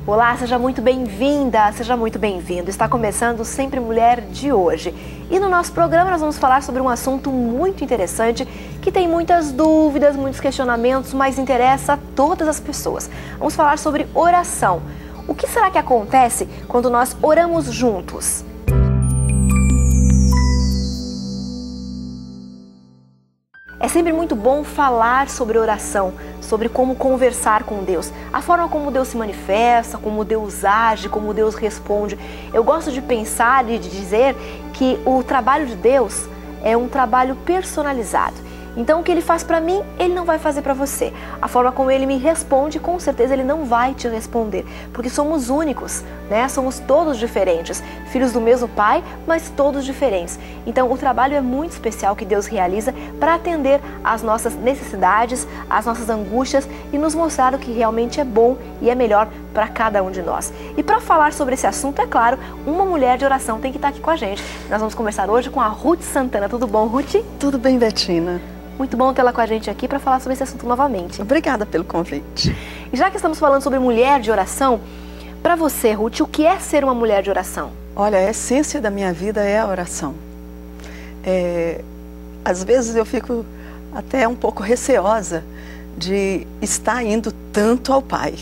Olá, seja muito bem-vinda, seja muito bem-vindo. Está começando Sempre Mulher de hoje. E no nosso programa nós vamos falar sobre um assunto muito interessante que tem muitas dúvidas, muitos questionamentos, mas interessa a todas as pessoas. Vamos falar sobre oração. O que será que acontece quando nós oramos juntos? É sempre muito bom falar sobre oração, sobre como conversar com Deus, a forma como Deus se manifesta, como Deus age, como Deus responde. Eu gosto de pensar e de dizer que o trabalho de Deus é um trabalho personalizado. Então o que Ele faz para mim, Ele não vai fazer para você. A forma como Ele me responde, com certeza Ele não vai te responder. Porque somos únicos, né? Somos todos diferentes. Filhos do mesmo Pai, mas todos diferentes. Então o trabalho é muito especial que Deus realiza para atender às nossas necessidades, às nossas angústias e nos mostrar o que realmente é bom e é melhor para cada um de nós. E para falar sobre esse assunto, é claro, uma mulher de oração tem que estar aqui com a gente. Nós vamos conversar hoje com a Ruth Santana. Tudo bom, Ruth? Tudo bem, Betina. Muito bom tê-la com a gente aqui para falar sobre esse assunto novamente. Obrigada pelo convite. E já que estamos falando sobre mulher de oração, para você, Ruth, o que é ser uma mulher de oração? Olha, a essência da minha vida é a oração. Às vezes eu fico até um pouco receosa de estar indo tanto ao Pai.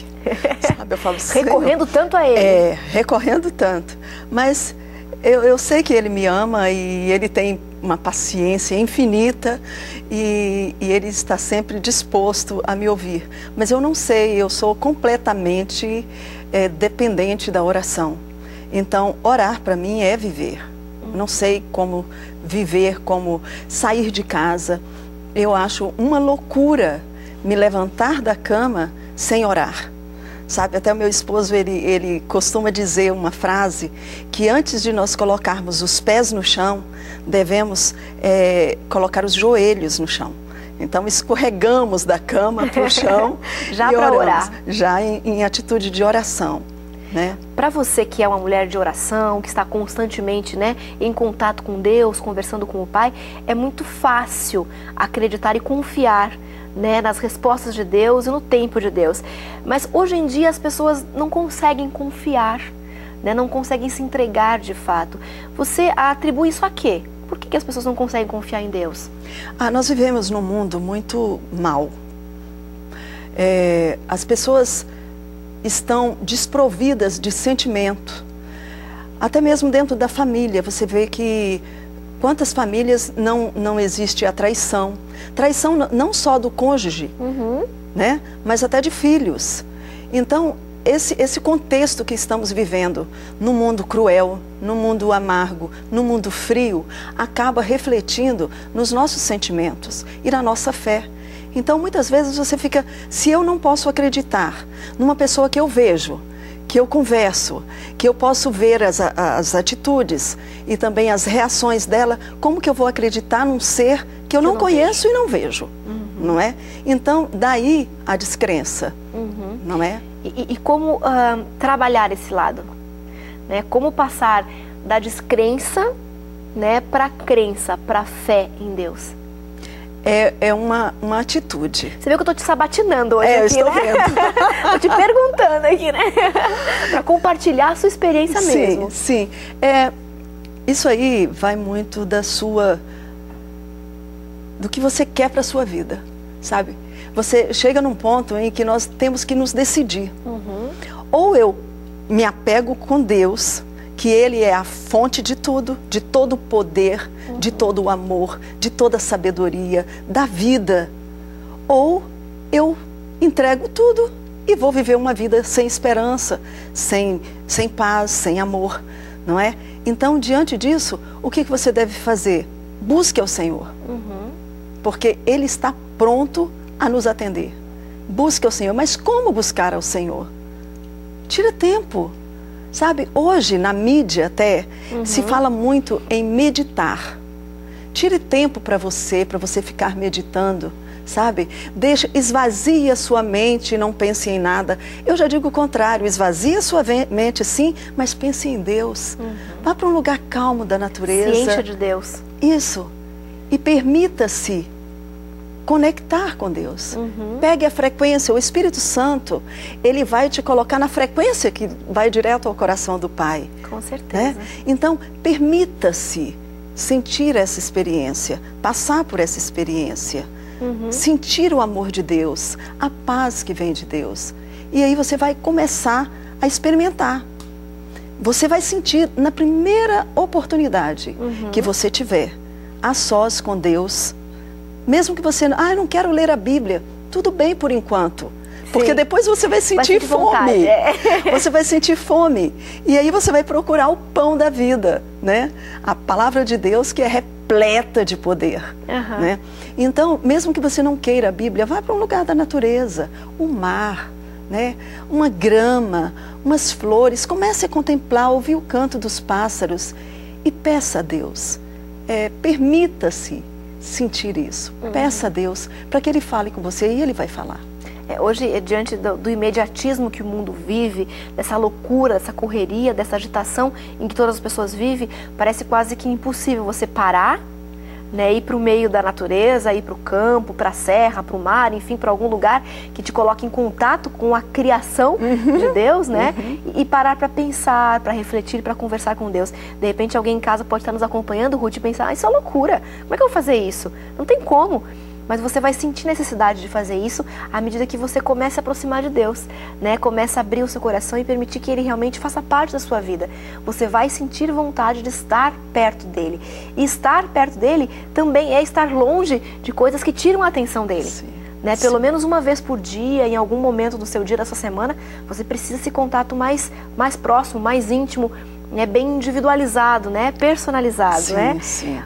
Sabe? Eu falo, recorrendo tanto a Ele. Recorrendo tanto. Mas eu sei que Ele me ama e Ele tem uma paciência infinita e Ele está sempre disposto a me ouvir. Mas eu não sei, eu sou completamente dependente da oração. Então, orar para mim é viver. Não sei como viver, como sair de casa. Eu acho uma loucura me levantar da cama sem orar. Sabe, até o meu esposo, ele costuma dizer uma frase que antes de nós colocarmos os pés no chão, devemos colocar os joelhos no chão. Então escorregamos da cama para o chão já para orar. Já em atitude de oração. Né? Para você que é uma mulher de oração, que está constantemente, né, em contato com Deus, conversando com o Pai, é muito fácil acreditar e confiar, né, nas respostas de Deus e no tempo de Deus. Mas hoje em dia as pessoas não conseguem confiar, né, não conseguem se entregar de fato. Você atribui isso a quê? Por que as pessoas não conseguem confiar em Deus? Nós vivemos num mundo muito mau. As pessoas estão desprovidas de sentimento. Até mesmo dentro da família, você vê que quantas famílias não existe a traição. Traição não só do cônjuge, né? Mas até de filhos. Então, esse contexto que estamos vivendo, no mundo cruel, no mundo amargo, no mundo frio, acaba refletindo nos nossos sentimentos e na nossa fé. Então, muitas vezes você fica, se eu não posso acreditar numa pessoa que eu vejo, que eu converso, que eu posso ver as atitudes e também as reações dela, como que eu vou acreditar num ser que eu não conheço e não vejo, não é? Então, daí a descrença, não é? E como trabalhar esse lado? Né? Como passar da descrença, né, para a crença, para a fé em Deus? É uma atitude. Você viu que eu estou te sabatinando hoje aqui, eu estou né? vendo. Estou te perguntando aqui, né? Para compartilhar a sua experiência mesmo. Sim. Isso aí vai muito do que você quer para a sua vida, sabe? Você chega num ponto em que nós temos que nos decidir. Ou eu me apego com Deus, que Ele é a fonte de tudo, de todo o poder, de todo o amor, de toda a sabedoria, da vida. Ou eu entrego tudo e vou viver uma vida sem esperança, sem paz, sem amor, não é? Então, diante disso, o que você deve fazer? Busque ao Senhor, porque Ele está pronto a nos atender. Busque ao Senhor, mas como buscar ao Senhor? Tira tempo. Sabe, hoje na mídia até se fala muito em meditar. Tire tempo para você ficar meditando, sabe? Esvazie a sua mente e não pense em nada. Eu já digo o contrário, esvazie a sua mente sim, mas pense em Deus. Vá para um lugar calmo da natureza. Se encha de Deus. Isso. E permita-se conectar com Deus. Pegue a frequência, o Espírito Santo, ele vai te colocar na frequência que vai direto ao coração do Pai. Com certeza. Né? Então, permita-se sentir essa experiência, passar por essa experiência, sentir o amor de Deus, a paz que vem de Deus. E aí você vai começar a experimentar. Você vai sentir na primeira oportunidade que você tiver, a sós com Deus. Mesmo que você, eu não quero ler a Bíblia, tudo bem por enquanto. Porque depois você vai sentir fome. Você vai sentir fome. E aí você vai procurar o pão da vida, né? A palavra de Deus que é repleta de poder. Né? Então, mesmo que você não queira a Bíblia, vá para um lugar da natureza, o mar, né? Uma grama, umas flores. Comece a contemplar, ouvir o canto dos pássaros e peça a Deus. Permita-se sentir isso. Peça a Deus para que Ele fale com você e Ele vai falar. Hoje, diante do imediatismo que o mundo vive, dessa loucura, dessa correria, dessa agitação em que todas as pessoas vivem, parece quase que impossível você parar, né, ir para o meio da natureza, ir para o campo, para a serra, para o mar, enfim, para algum lugar que te coloque em contato com a criação de Deus, né? E parar para pensar, para refletir, para conversar com Deus. De repente, alguém em casa pode estar nos acompanhando, Ruth, e pensar, isso é loucura, como é que eu vou fazer isso? Não tem como. Mas você vai sentir necessidade de fazer isso à medida que você começa a aproximar de Deus, né? Começa a abrir o seu coração e permitir que Ele realmente faça parte da sua vida. Você vai sentir vontade de estar perto dEle. E estar perto dEle também é estar longe de coisas que tiram a atenção dEle. Né? Pelo menos uma vez por dia, em algum momento do seu dia, da sua semana, você precisa esse contato mais próximo, mais íntimo, né, bem individualizado, né, personalizado, né?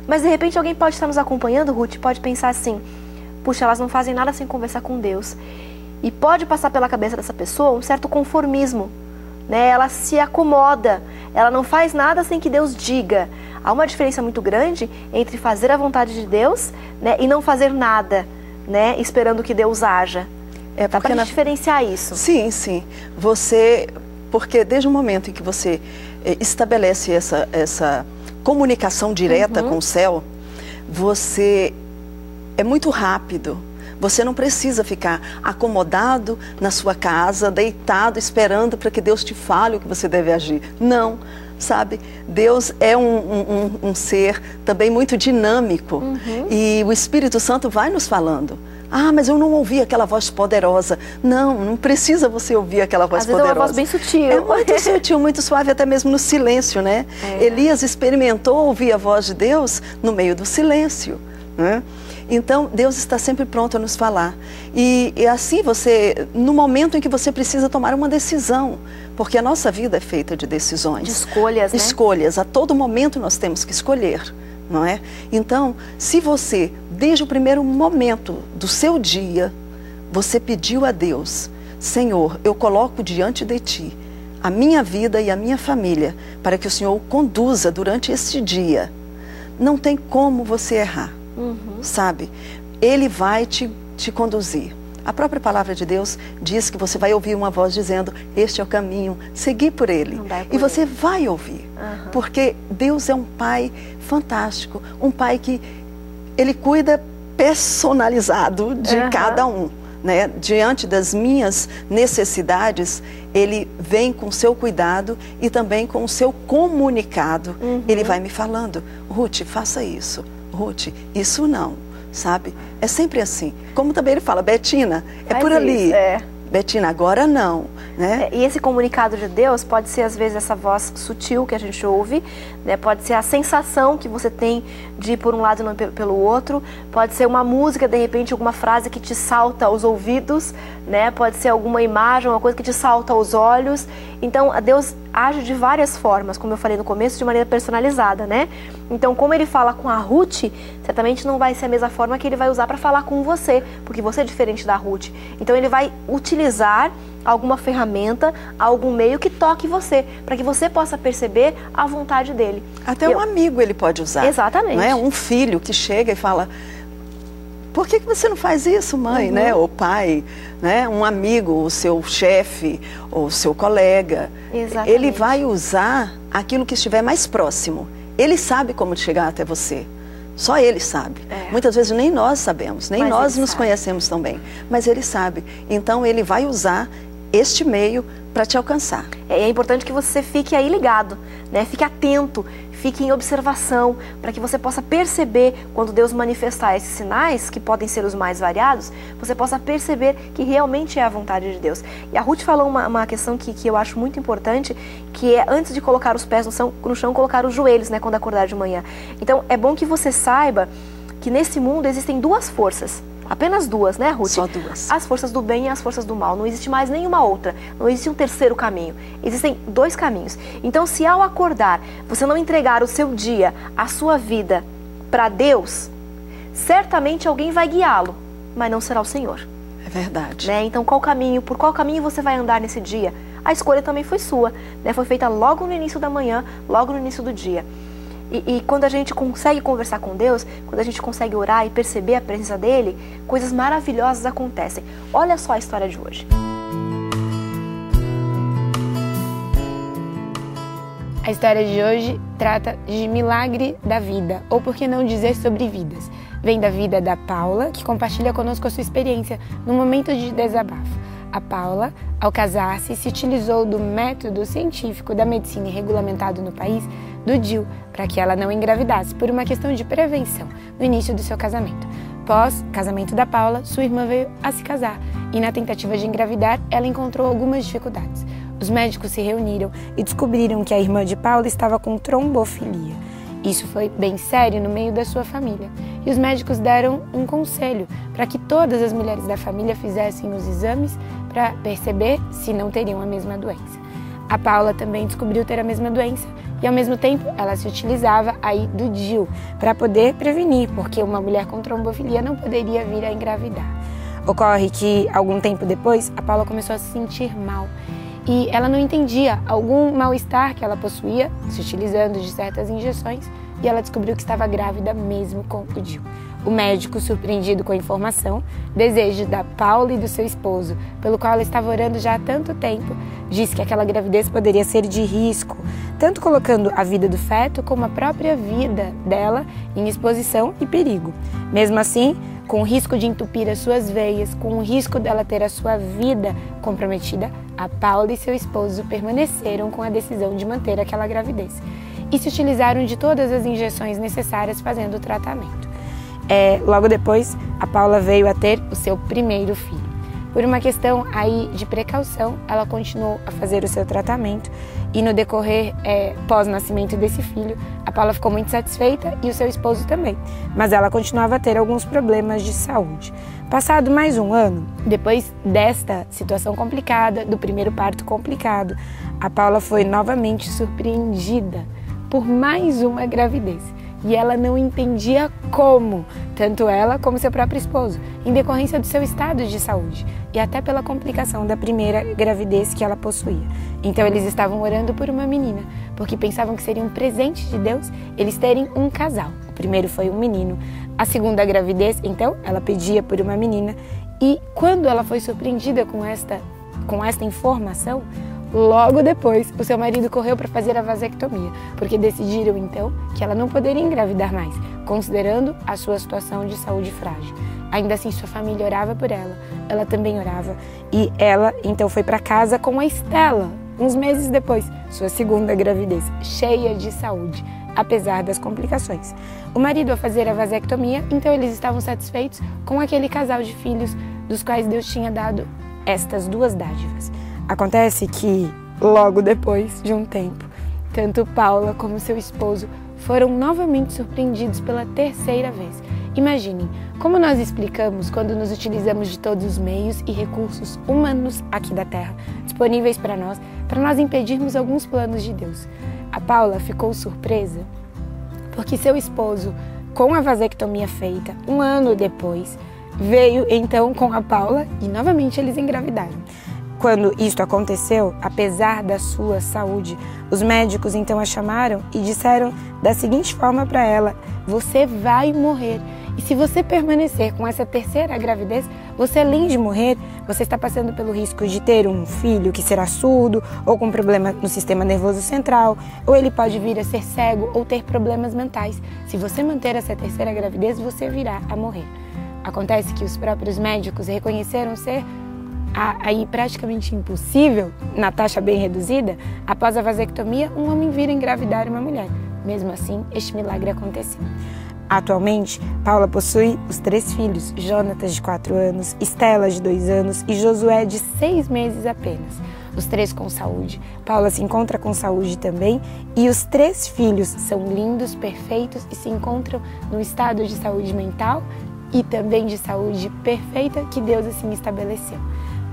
Mas de repente alguém pode estar nos acompanhando, Ruth, pode pensar assim, puxa, elas não fazem nada sem conversar com Deus. E pode passar pela cabeça dessa pessoa um certo conformismo, né? Ela se acomoda, ela não faz nada sem que Deus diga. Há uma diferença muito grande entre fazer a vontade de Deus, né, e não fazer nada, né, esperando que Deus haja. Dá pra diferenciar isso. Sim, sim. Porque desde o momento em que você estabelece essa comunicação direta com o céu, é muito rápido. Você não precisa ficar acomodado na sua casa, deitado, esperando para que Deus te fale o que você deve agir. Não, sabe? Deus é um ser também muito dinâmico. E o Espírito Santo vai nos falando. Mas eu não ouvi aquela voz poderosa. Não precisa você ouvir aquela voz poderosa. Às vezes é uma voz bem sutil. É muito sutil, muito suave, até mesmo no silêncio, né? Elias experimentou ouvir a voz de Deus no meio do silêncio, né? Então, Deus está sempre pronto a nos falar. E assim no momento em que você precisa tomar uma decisão, porque a nossa vida é feita de decisões. De escolhas, né? Escolhas. A todo momento nós temos que escolher, não é? Então, se você, desde o primeiro momento do seu dia, você pediu a Deus, Senhor, eu coloco diante de Ti a minha vida e a minha família, para que o Senhor o conduza durante este dia, não tem como você errar. Sabe? Ele vai te conduzir. A própria palavra de Deus diz que você vai ouvir uma voz dizendo, este é o caminho, seguir por ele. E você vai ouvir. Porque Deus é um Pai fantástico, um Pai que Ele cuida personalizado de cada um, né? Diante das minhas necessidades, Ele vem com o seu cuidado e também com o seu comunicado. Ele vai me falando, Ruth, faça isso. Ruth, isso não, sabe? É sempre assim. Como também ele fala, Betina, é por ali. Betina, agora não, né? E esse comunicado de Deus pode ser, às vezes, essa voz sutil que a gente ouve, né? Pode ser a sensação que você tem de ir por um lado e não pelo outro. Pode ser uma música, de repente, alguma frase que te salta aos ouvidos, né? Pode ser alguma imagem, uma coisa que te salta aos olhos. Então, Deus age de várias formas, como eu falei no começo, de maneira personalizada, né? Então, como ele fala com a Ruth, certamente não vai ser a mesma forma que ele vai usar para falar com você, porque você é diferente da Ruth. Então, ele vai utilizar alguma ferramenta, algum meio que toque você, para que você possa perceber a vontade dele. Até um amigo ele pode usar. Exatamente. Não é? Um filho que chega e fala, por que você não faz isso, mãe, né? Ou pai, né? Um amigo, o seu chefe, ou o seu colega. Exatamente. Ele vai usar aquilo que estiver mais próximo. Ele sabe como chegar até você, Só Ele sabe. Muitas vezes nem nós sabemos, nem nós nos conhecemos tão bem. Mas Ele sabe. Então Ele vai usar este meio para te alcançar. É importante que você fique aí ligado, né? Fique atento, fique em observação, para que você possa perceber, quando Deus manifestar esses sinais, que podem ser os mais variados, você possa perceber que realmente é a vontade de Deus. E a Ruth falou uma questão que eu acho muito importante, que é antes de colocar os pés no chão, colocar os joelhos, né, quando acordar de manhã. Então é bom que você saiba que nesse mundo existem duas forças. Apenas duas, né, Ruth? Só duas. As forças do bem e as forças do mal. Não existe mais nenhuma outra. Não existe um terceiro caminho. Existem dois caminhos. Então, se ao acordar, você não entregar o seu dia, a sua vida para Deus, certamente alguém vai guiá-lo, mas não será o Senhor. É verdade. Né? Então, por qual caminho você vai andar nesse dia? A escolha também foi sua, né? Foi feita logo no início da manhã, logo no início do dia. E quando a gente consegue conversar com Deus, quando a gente consegue orar e perceber a presença dEle, coisas maravilhosas acontecem. Olha só a história de hoje. A história de hoje trata de milagre da vida, ou por que não dizer sobre vidas. Vem da vida da Paula, que compartilha conosco a sua experiência no momento de desabafo. A Paula, ao casar-se, se utilizou do método científico da medicina regulamentado no país, do DIU, para que ela não engravidasse, por uma questão de prevenção, no início do seu casamento. Pós-casamento da Paula, sua irmã veio a se casar e, na tentativa de engravidar, ela encontrou algumas dificuldades. Os médicos se reuniram e descobriram que a irmã de Paula estava com trombofilia. Isso foi bem sério no meio da sua família. E os médicos deram um conselho para que todas as mulheres da família fizessem os exames para perceber se não teriam a mesma doença. A Paula também descobriu ter a mesma doença e, ao mesmo tempo, ela se utilizava aí do DIU para poder prevenir, porque uma mulher com trombofilia não poderia vir a engravidar. Ocorre que, algum tempo depois, a Paula começou a se sentir mal e ela não entendia algum mal-estar que ela possuía, se utilizando de certas injeções, e ela descobriu que estava grávida mesmo com o DIU. O médico, surpreendido com a informação, desejo da Paula e do seu esposo, pelo qual ela estava orando já há tanto tempo, disse que aquela gravidez poderia ser de risco, tanto colocando a vida do feto como a própria vida dela em exposição e perigo. Mesmo assim, com o risco de entupir as suas veias, com o risco dela ter a sua vida comprometida, a Paula e seu esposo permaneceram com a decisão de manter aquela gravidez e se utilizaram de todas as injeções necessárias fazendo o tratamento. Logo depois, a Paula veio a ter o seu primeiro filho. Por uma questão aí de precaução, ela continuou a fazer o seu tratamento e no decorrer pós-nascimento desse filho, a Paula ficou muito satisfeita e o seu esposo também, mas ela continuava a ter alguns problemas de saúde. Passado mais um ano, depois desta situação complicada, do primeiro parto complicado, a Paula foi novamente surpreendida por mais uma gravidez. E ela não entendia como, tanto ela como seu próprio esposo, em decorrência do seu estado de saúde e até pela complicação da primeira gravidez que ela possuía. Então eles estavam orando por uma menina, porque pensavam que seria um presente de Deus eles terem um casal. O primeiro foi um menino, a segunda gravidez, então, ela pedia por uma menina e quando ela foi surpreendida com esta informação, logo depois, o seu marido correu para fazer a vasectomia, porque decidiram então que ela não poderia engravidar mais, considerando a sua situação de saúde frágil. Ainda assim, sua família orava por ela, ela também orava, e ela então foi para casa com a Estela, uns meses depois, sua segunda gravidez, cheia de saúde, apesar das complicações. O marido, ao fazer a vasectomia, então eles estavam satisfeitos com aquele casal de filhos dos quais Deus tinha dado estas duas dádivas. Acontece que, logo depois de um tempo, tanto Paula como seu esposo foram novamente surpreendidos pela terceira vez. Imaginem, como nós explicamos quando nos utilizamos de todos os meios e recursos humanos aqui da Terra, disponíveis para nós impedirmos alguns planos de Deus. A Paula ficou surpresa porque seu esposo, com a vasectomia feita um ano depois, veio então com a Paula e novamente eles engravidaram. Quando isto aconteceu, apesar da sua saúde, os médicos então a chamaram e disseram da seguinte forma para ela: você vai morrer. E se você permanecer com essa terceira gravidez, Você, além de morrer, você está passando pelo risco de ter um filho que será surdo ou com problema no sistema nervoso central, ou ele pode vir a ser cego ou ter problemas mentais. Se você manter essa terceira gravidez, você virá a morrer. Acontece que os próprios médicos reconheceram ser aí praticamente impossível, na taxa bem reduzida, após a vasectomia, um homem vir a engravidar uma mulher. Mesmo assim, este milagre aconteceu. Atualmente, Paula possui os 3 filhos, Jonatas de 4 anos, Estela de 2 anos e Josué de 6 meses apenas. Os 3 com saúde. Paula se encontra com saúde também e os 3 filhos são lindos, perfeitos e se encontram no estado de saúde mental e também de saúde perfeita que Deus assim estabeleceu.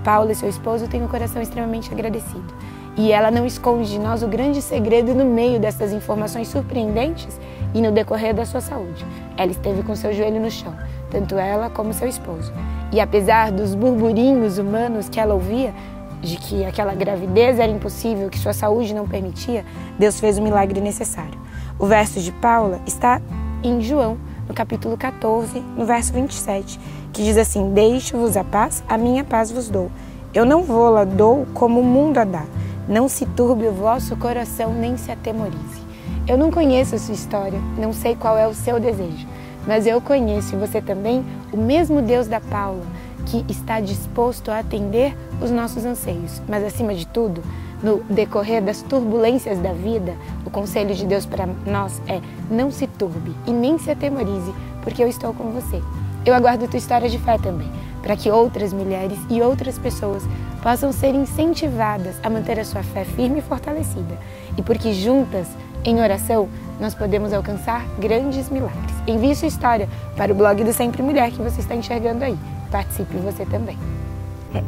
Paula e seu esposo têm um coração extremamente agradecido. E ela não esconde de nós o grande segredo no meio dessas informações surpreendentes e no decorrer da sua saúde. Ela esteve com seu joelho no chão, tanto ela como seu esposo. E apesar dos burburinhos humanos que ela ouvia, de que aquela gravidez era impossível, que sua saúde não permitia, Deus fez o milagre necessário. O verso de Paula está em João, no capítulo 14, no verso 27, que diz assim: deixo-vos a paz, a minha paz vos dou. Eu não vou-la dou como o mundo a dá. Não se turbe o vosso coração, nem se atemorize. Eu não conheço a sua história, não sei qual é o seu desejo, mas eu conheço, e você também, o mesmo Deus da Paula, que está disposto a atender os nossos anseios. Mas, acima de tudo, no decorrer das turbulências da vida, o conselho de Deus para nós é: não se turbe e nem se atemorize, porque eu estou com você. Eu aguardo tua história de fé também, para que outras mulheres e outras pessoas possam ser incentivadas a manter a sua fé firme e fortalecida. E porque juntas, em oração, nós podemos alcançar grandes milagres. Envie sua história para o blog do Sempre Mulher que você está enxergando aí. Participe você também.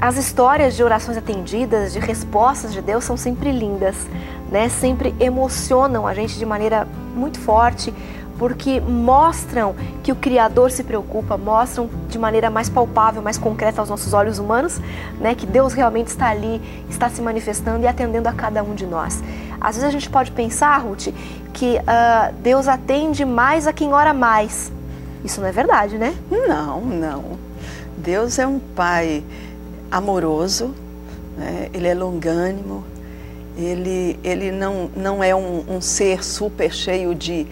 As histórias de orações atendidas, de respostas de Deus são sempre lindas, né? Sempre emocionam a gente de maneira muito forte, porque mostram que o Criador se preocupa, mostram de maneira mais palpável, mais concreta aos nossos olhos humanos, né, que Deus realmente está ali, está se manifestando e atendendo a cada um de nós. Às vezes a gente pode pensar, Ruth, que Deus atende mais a quem ora mais. Isso não é verdade, né? Não, não. Deus é um Pai amoroso, né? Ele é longânimo, ele não é um ser super cheio de...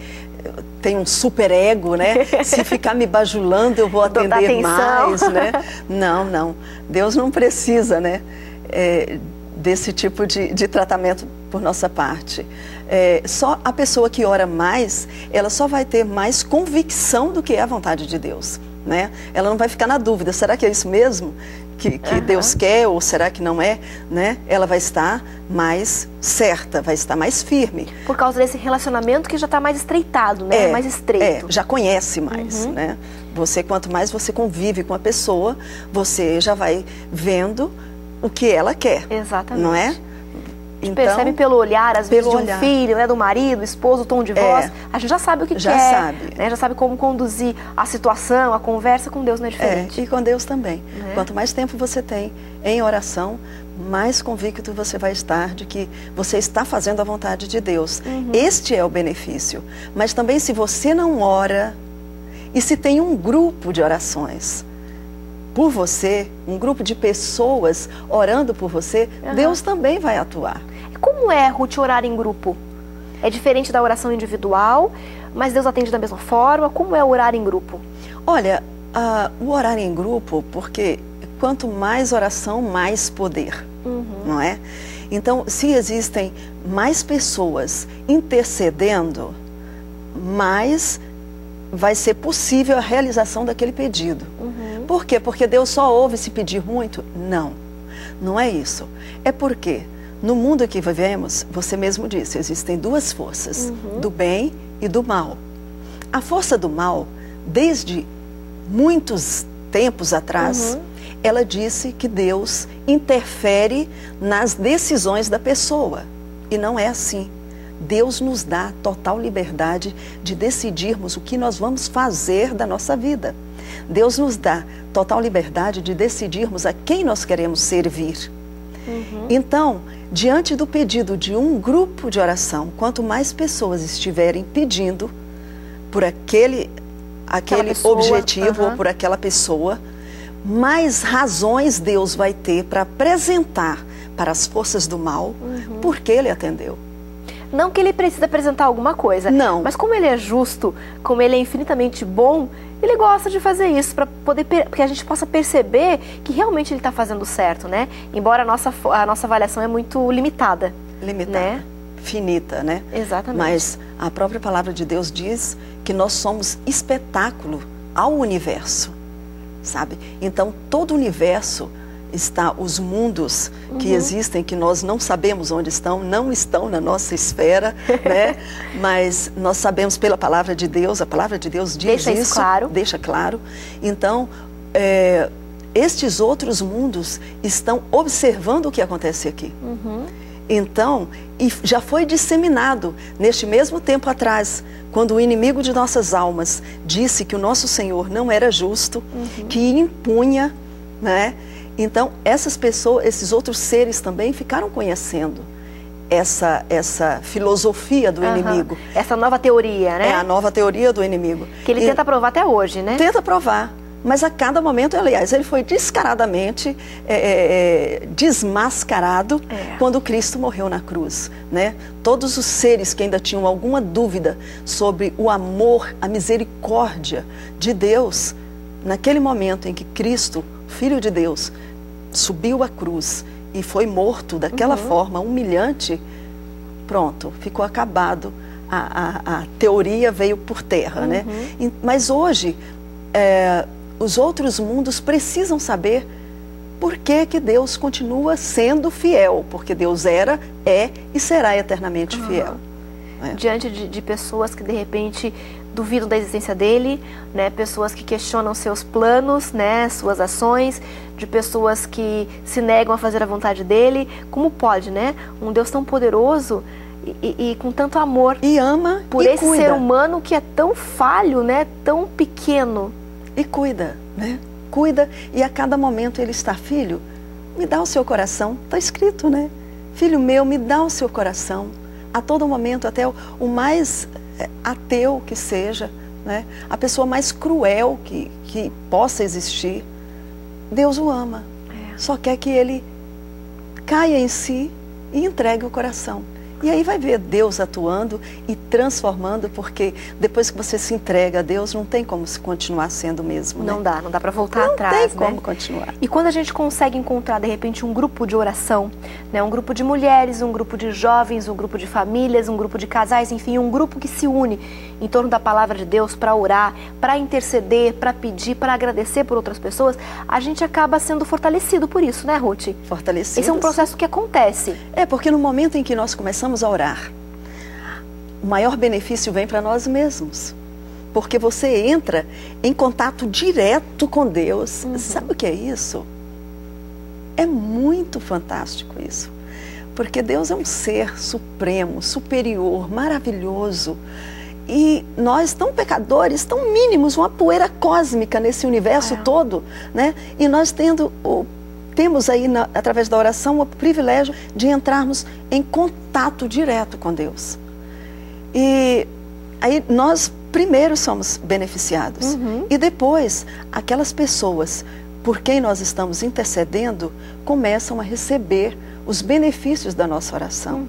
tem um super ego, né? Se ficar me bajulando, eu vou atender mais, né? Não, não. Deus não precisa, né? Desse tipo de tratamento por nossa parte. Só a pessoa que ora mais, ela só vai ter mais convicção do que é a vontade de Deus, né? Ela não vai ficar na dúvida, será que é isso mesmo que Deus quer ou será que não é, né? Ela vai estar mais certa, vai estar mais firme. Por causa desse relacionamento que já está mais estreitado, né? Mais estreito. Já conhece mais, né? Quanto mais você convive com a pessoa, você já vai vendo o que ela quer. Exatamente. Não é? Então, percebe pelo olhar, às vezes, de um filho, né, do marido, esposo, o tom de voz. A gente já sabe o que quer. Sabe. Né, já sabe como conduzir a situação, a conversa. Com Deus não é diferente. E com Deus também. Quanto mais tempo você tem em oração, mais convicto você vai estar de que você está fazendo a vontade de Deus. Este é o benefício. Mas também, se você não ora, e se tem um grupo de orações por você, um grupo de pessoas orando por você, Deus também vai atuar. Como é, Ruth, orar em grupo? É diferente da oração individual, mas Deus atende da mesma forma? Como é orar em grupo? Olha, o orar em grupo, porque quanto mais oração, mais poder, não é? Então, se existem mais pessoas intercedendo, mais vai ser possível a realização daquele pedido. Por quê? Porque Deus só ouve se pedir muito? Não, não é isso. É porque no mundo que vivemos, você mesmo disse, existem duas forças, do bem e do mal. A força do mal, desde muitos tempos atrás, ela disse que Deus interfere nas decisões da pessoa. E não é assim. Deus nos dá total liberdade de decidirmos o que nós vamos fazer da nossa vida. Deus nos dá total liberdade de decidirmos a quem nós queremos servir. Então, diante do pedido de um grupo de oração, quanto mais pessoas estiverem pedindo por aquele objetivo ou por aquela pessoa, mais razões Deus vai ter para apresentar para as forças do mal por que ele atendeu. Não que ele precisa apresentar alguma coisa. Não. Mas como ele é justo, como ele é infinitamente bom, ele gosta de fazer isso para que a gente possa perceber que realmente ele está fazendo certo, né? Embora a nossa avaliação é muito limitada. Limitada, né? Finita, né? Exatamente. Mas a própria palavra de Deus diz que nós somos espetáculo ao universo, sabe? Então todo o universo está, os mundos que existem, que nós não sabemos onde estão, não estão na nossa esfera, né? Mas nós sabemos pela palavra de Deus, a palavra de Deus diz isso, claro. Deixa claro. Então, estes outros mundos estão observando o que acontece aqui. Então, e já foi disseminado neste mesmo tempo atrás, quando o inimigo de nossas almas disse que o nosso Senhor não era justo, que impunha, né? Então, essas pessoas, esses outros seres também ficaram conhecendo essa filosofia do inimigo. Essa nova teoria, né? É a nova teoria do inimigo. Que ele tenta provar até hoje, né? Tenta provar. Mas a cada momento, aliás, ele foi descaradamente desmascarado quando Cristo morreu na cruz, né? Todos os seres que ainda tinham alguma dúvida sobre o amor, a misericórdia de Deus, naquele momento em que Cristo, Filho de Deus, subiu à cruz e foi morto daquela forma humilhante, pronto, ficou acabado. A teoria veio por terra, né? Mas hoje, os outros mundos precisam saber por que Deus continua sendo fiel, porque Deus era, é e será eternamente fiel. Diante de pessoas que de repente duvidam da existência dele, né? Pessoas que questionam seus planos, né? Suas ações, de pessoas que se negam a fazer a vontade dele. Como pode, né? Um Deus tão poderoso e com tanto amor e ama por e esse cuida. Ser humano que é tão falho, né? Tão pequeno. E cuida, né? Cuida, e a cada momento ele está, filho, me dá o seu coração. Está escrito, né? Filho meu, me dá o seu coração. A todo momento, até o mais ateu que seja, né? A pessoa mais cruel que possa existir, Deus o ama. Só quer que ele caia em si e entregue o coração. E aí vai ver Deus atuando e transformando, porque depois que você se entrega a Deus, não tem como se continuar sendo o mesmo, né? Não dá para voltar atrás, Não tem né? como continuar. E quando a gente consegue encontrar, de repente, um grupo de oração, né? Um grupo de mulheres, um grupo de jovens, um grupo de famílias, um grupo de casais, enfim, um grupo que se une em torno da palavra de Deus para orar, para interceder, para pedir, para agradecer por outras pessoas, a gente acaba sendo fortalecido por isso, né, Ruth? Fortalecido. Esse é um processo que acontece. Porque no momento em que nós começamos a orar, o maior benefício vem para nós mesmos. Porque você entra em contato direto com Deus. Sabe o que é isso? É muito fantástico isso. Porque Deus é um ser supremo, superior, maravilhoso. E nós, tão pecadores, tão mínimos, uma poeira cósmica nesse universo todo, né? E nós temos aí, através da oração, o privilégio de entrarmos em contato direto com Deus. E aí nós primeiro somos beneficiados. E depois, aquelas pessoas por quem nós estamos intercedendo começam a receber os benefícios da nossa oração.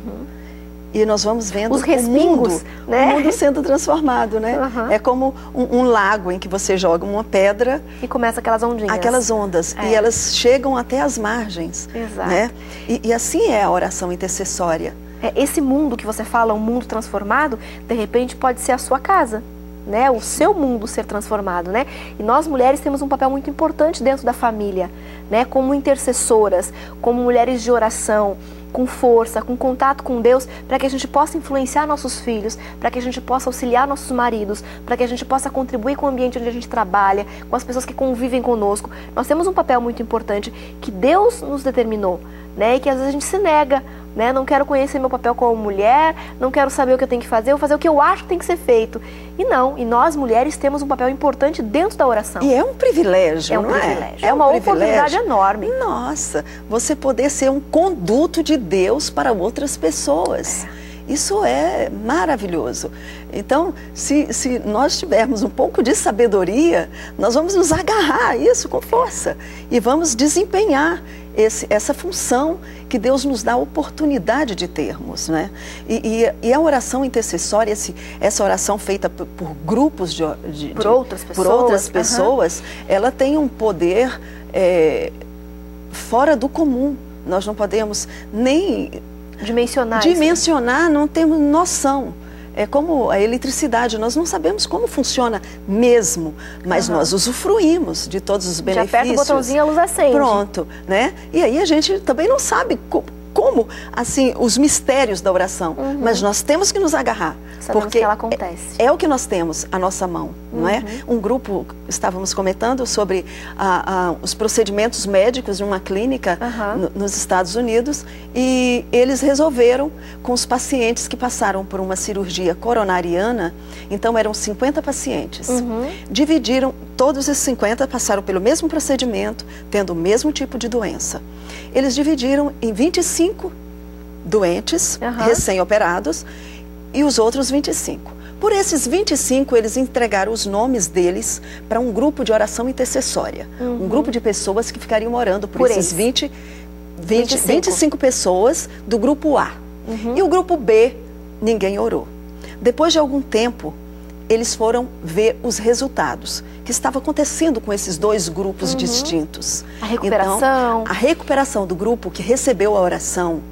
E nós vamos vendo os respingos, né? O mundo sendo transformado, né? É como um lago em que você joga uma pedra e começa aquelas ondinhas. Aquelas ondas. E elas chegam até as margens. Exato. Né? E assim é a oração intercessória. Esse mundo que você fala, um mundo transformado, de repente pode ser a sua casa, né? O seu mundo ser transformado, né? E nós mulheres temos um papel muito importante dentro da família, né? Como intercessoras, como mulheres de oração, com força, com contato com Deus, para que a gente possa influenciar nossos filhos, para que a gente possa auxiliar nossos maridos, para que a gente possa contribuir com o ambiente onde a gente trabalha, com as pessoas que convivem conosco. Nós temos um papel muito importante que Deus nos determinou, né? E que às vezes a gente se nega, né? Não quero conhecer meu papel como mulher, não quero saber o que eu tenho que fazer, vou fazer o que eu acho que tem que ser feito. E não, e nós mulheres temos um papel importante dentro da oração. E é um privilégio, não é? Privilégio. É uma oportunidade enorme. Nossa, você poder ser um conduto de Deus para outras pessoas. Isso é maravilhoso. Então, se nós tivermos um pouco de sabedoria, nós vamos nos agarrar a isso com força e vamos desempenhar essa função que Deus nos dá a oportunidade de termos, né? E a oração intercessória, essa oração feita por grupos por outras pessoas, ela tem um poder fora do comum. Nós não podemos nem dimensionar, não temos noção. É como a eletricidade, nós não sabemos como funciona mesmo, mas nós usufruímos de todos os benefícios. Já aperta o botãozinho, a luz acende. Pronto, né? E aí a gente também não sabe como, assim, os mistérios da oração, mas nós temos que nos agarrar, porque que ela acontece. É o que nós temos à nossa mão, não é? Um grupo, estávamos comentando sobre os procedimentos médicos de uma clínica nos Estados Unidos, e eles resolveram com os pacientes que passaram por uma cirurgia coronariana. Então eram 50 pacientes, dividiram, todos esses 50 passaram pelo mesmo procedimento, tendo o mesmo tipo de doença. Eles dividiram em 25 doentes recém-operados e os outros 25. Por esses 25, eles entregaram os nomes deles para um grupo de oração intercessória. Um grupo de pessoas que ficariam orando por esses 25 pessoas do grupo A. E o grupo B, ninguém orou. Depois de algum tempo, eles foram ver os resultados que estava acontecendo com esses dois grupos distintos. A recuperação. Então, a recuperação do grupo que recebeu a oração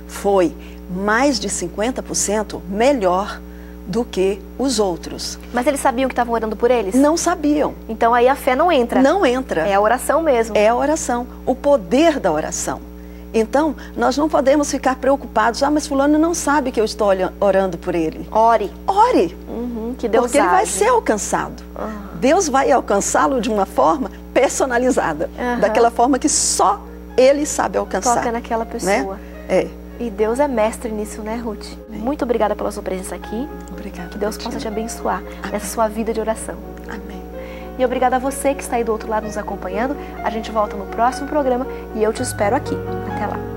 foi mais de 50% melhor do que os outros. Mas eles sabiam que estavam orando por eles? Não sabiam. Então aí a fé não entra. Não entra. É a oração mesmo. É a oração, o poder da oração. Então, nós não podemos ficar preocupados. Mas fulano não sabe que eu estou orando por ele. Ore. Ore. Que Deus porque ele vai ser alcançado. Deus vai alcançá-lo de uma forma personalizada. Daquela forma que só ele sabe alcançar. Toca naquela pessoa. Né? E Deus é mestre nisso, né, Ruth? Muito obrigada pela sua presença aqui. Obrigada. Que Deus possa te abençoar nessa sua vida de oração. Amém. E obrigada a você que está aí do outro lado nos acompanhando. A gente volta no próximo programa e eu te espero aqui. Até lá.